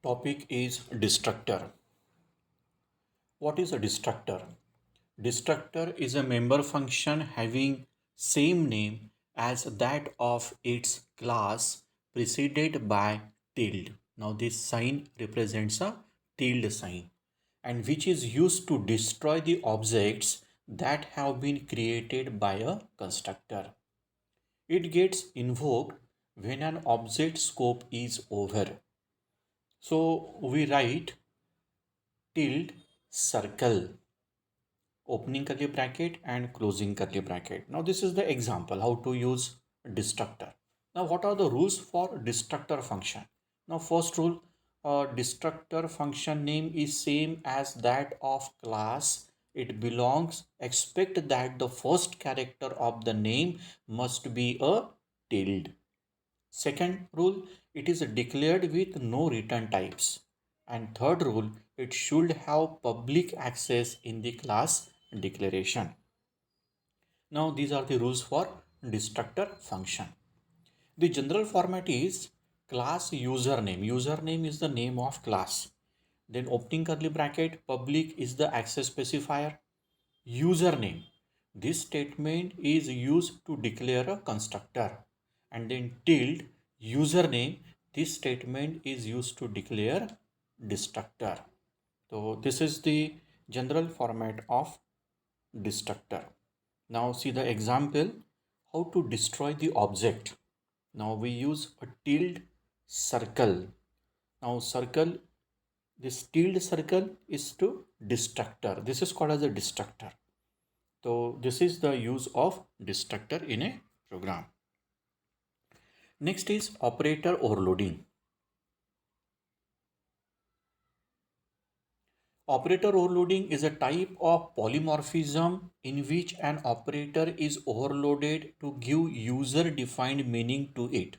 Topic is destructor. What is a destructor? Destructor is a member function having same name as that of its class preceded by tilde. Now this sign represents a tilde sign and which is used to destroy the objects that have been created by a constructor. It gets invoked when an object scope is over. So we write tilde circle opening curly bracket and closing curly bracket. Now this is the example how to use destructor. Now what are the rules for destructor function? Now first rule, destructor function name is same as that of class. It belongs, expect that the first character of the name must be a tilde. Second rule, it is declared with no return types. And third rule, it should have public access in the class declaration. Now these are the rules for destructor function. The general format is class username. Username is the name of class. Then opening curly bracket, public is the access specifier. Username. This statement is used to declare a constructor. And then tilde username. This statement is used to declare destructor. So this is the general format of destructor. Now see the example how to destroy the object. Now we use a tilde circle. Now circle, this tilde circle is to destructor. This is called as a destructor. So this is the use of destructor in a program. Next is operator overloading. Operator overloading is a type of polymorphism in which an operator is overloaded to give user defined meaning to it.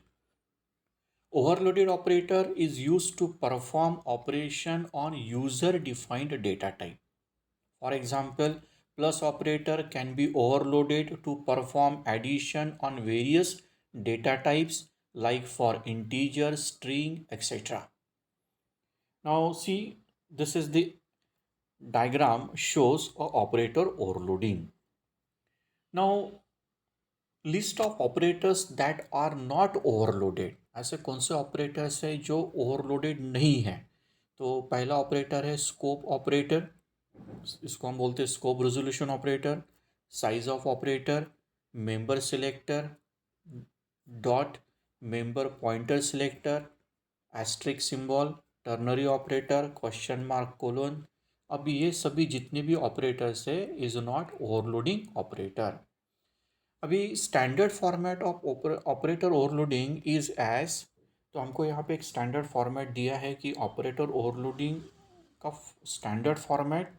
Overloaded operator is used to perform operation on user defined data type. For example, plus operator can be overloaded to perform addition on various data types like for integer, string, etc. Now see, this is the diagram shows a operator overloading. Now list of operators that are not overloaded. ऐसे कौन से operators है जो overloaded नहीं है? तो पहला operator है स्कोप ऑपरेटर, इसको हम बोलते हैं scope resolution operator, size of operator, member selector, dot member pointer selector, asterisk symbol, ternary operator, question mark colon. अब ये सभी जितने भी ऑपरेटर्स है इज नॉट ओवरलोडिंग ऑपरेटर. अभी standard format of operator overloading is as, तो हमको यहाँ पे एक स्टैंडर्ड फॉर्मेट दिया है कि ऑपरेटर ओवरलोडिंग का स्टैंडर्ड फॉर्मेट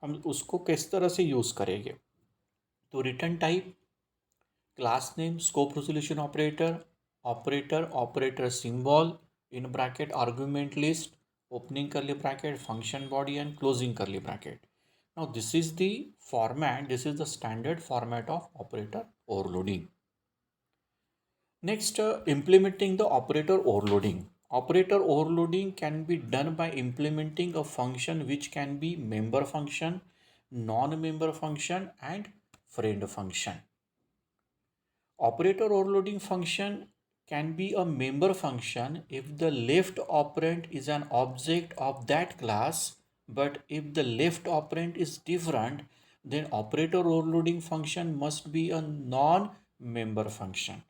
हम उसको किस तरह से यूज़ करेंगे. तो return type, class name, scope resolution operator, operator, operator symbol, in bracket argument list, opening curly bracket, function body and closing curly bracket. Now this is the format, this is the standard format of operator overloading. Next, implementing the operator overloading. Operator overloading can be done by implementing a function which can be member function, non-member function and friend function. Operator overloading function can be a member function if the left operand is an object of that class, but if the left operand is different, then operator overloading function must be a non-member function.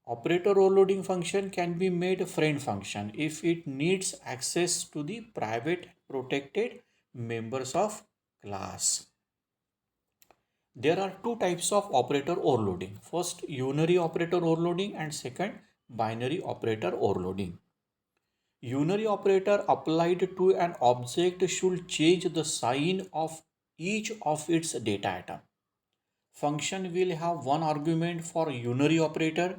Operator overloading function can be made a friend function if it needs access to the private protected members of class. There are two types of operator overloading. First, unary operator overloading and second, binary operator overloading. Unary operator applied to an object should change the sign of each of its data item. Function will have one argument for unary operator.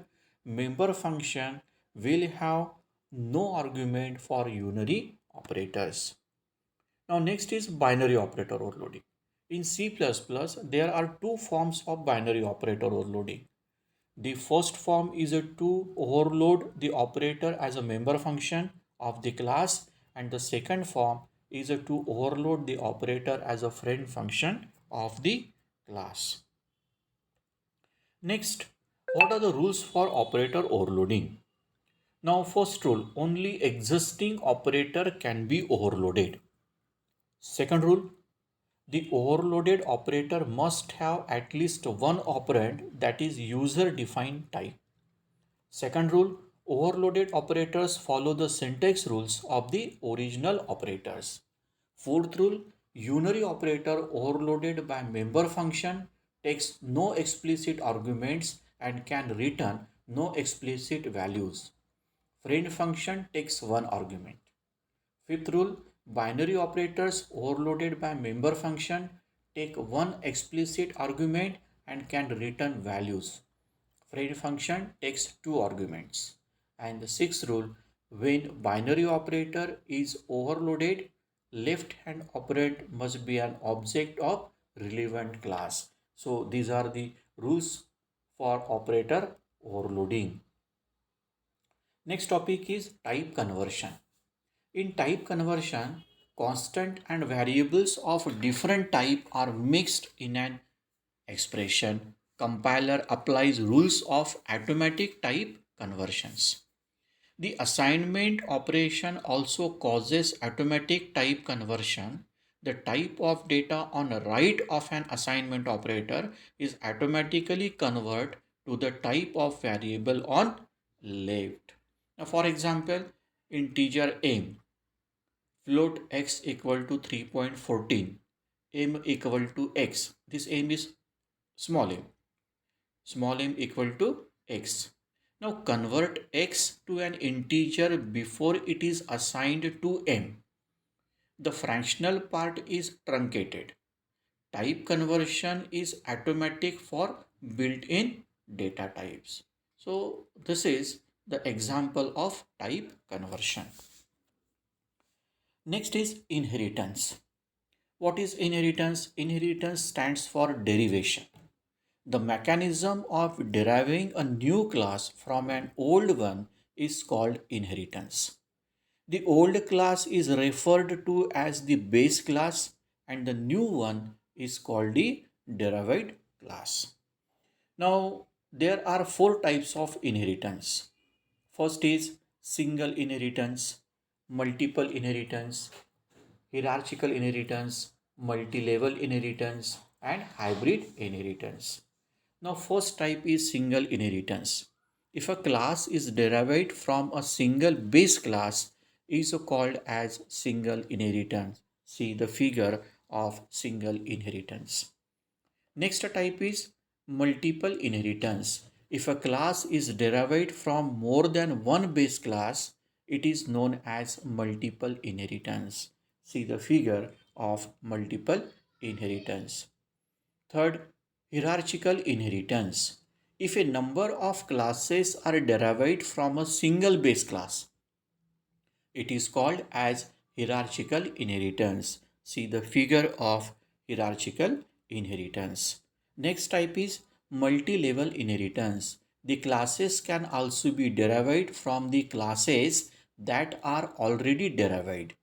Member function will have no argument for unary operators. Now next is binary operator overloading. In C++, there are two forms of binary operator overloading. The first form is to overload the operator as a member function of the class, and the second form is to overload the operator as a friend function of the class. Next, what are the rules for operator overloading? Now, first rule, only existing operator can be overloaded. Second rule, the overloaded operator must have at least one operand that is user defined type. Second rule, overloaded operators follow the syntax rules of the original operators. Fourth rule, unary operator overloaded by member function takes no explicit arguments and can return no explicit values. Friend function takes one argument. Fifth rule, binary operators overloaded by member function take one explicit argument and can return values. Friend function takes two arguments. And the sixth rule, when binary operator is overloaded, left hand operand must be an object of relevant class. So these are the rules for operator overloading. Next topic is type conversion. In type conversion, constant and variables of different type are mixed in an expression. Compiler applies rules of automatic type conversions. The assignment operation also causes automatic type conversion. The type of data on the right of an assignment operator is automatically converted to the type of variable on left. Now, for example, integer m, float x equal to 3.14, m equal to x. This m is small m equal to x. Now convert x to an integer before it is assigned to m. The fractional part is truncated. Type conversion is automatic for built-in data types. So this is the example of type conversion. Next is inheritance. What is inheritance? Inheritance stands for derivation. The mechanism of deriving a new class from an old one is called inheritance. The old class is referred to as the base class and the new one is called the derived class. Now, there are four types of inheritance. First is single inheritance, multiple inheritance, hierarchical inheritance, multi-level inheritance, and hybrid inheritance. Now, first type is single inheritance. If a class is derived from a single base class, is called as single inheritance. See the figure of single inheritance. Next type is multiple inheritance. If a class is derived from more than one base class, it is known as multiple inheritance. See the figure of multiple inheritance. Third, hierarchical inheritance. If a number of classes are derived from a single base class, it is called as hierarchical inheritance. See the figure of hierarchical inheritance. Next type is multi-level inheritance. The classes can also be derived from the classes that are already derived.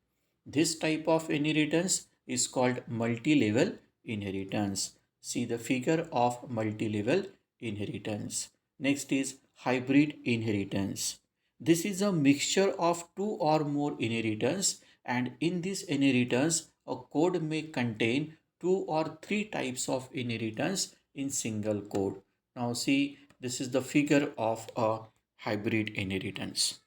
This type of inheritance is called multi-level inheritance. See the figure of multi-level inheritance. Next is hybrid inheritance. This is a mixture of two or more inheritance, and in this inheritance a code may contain two or three types of inheritance in single code. Now see, this is the figure of a hybrid inheritance.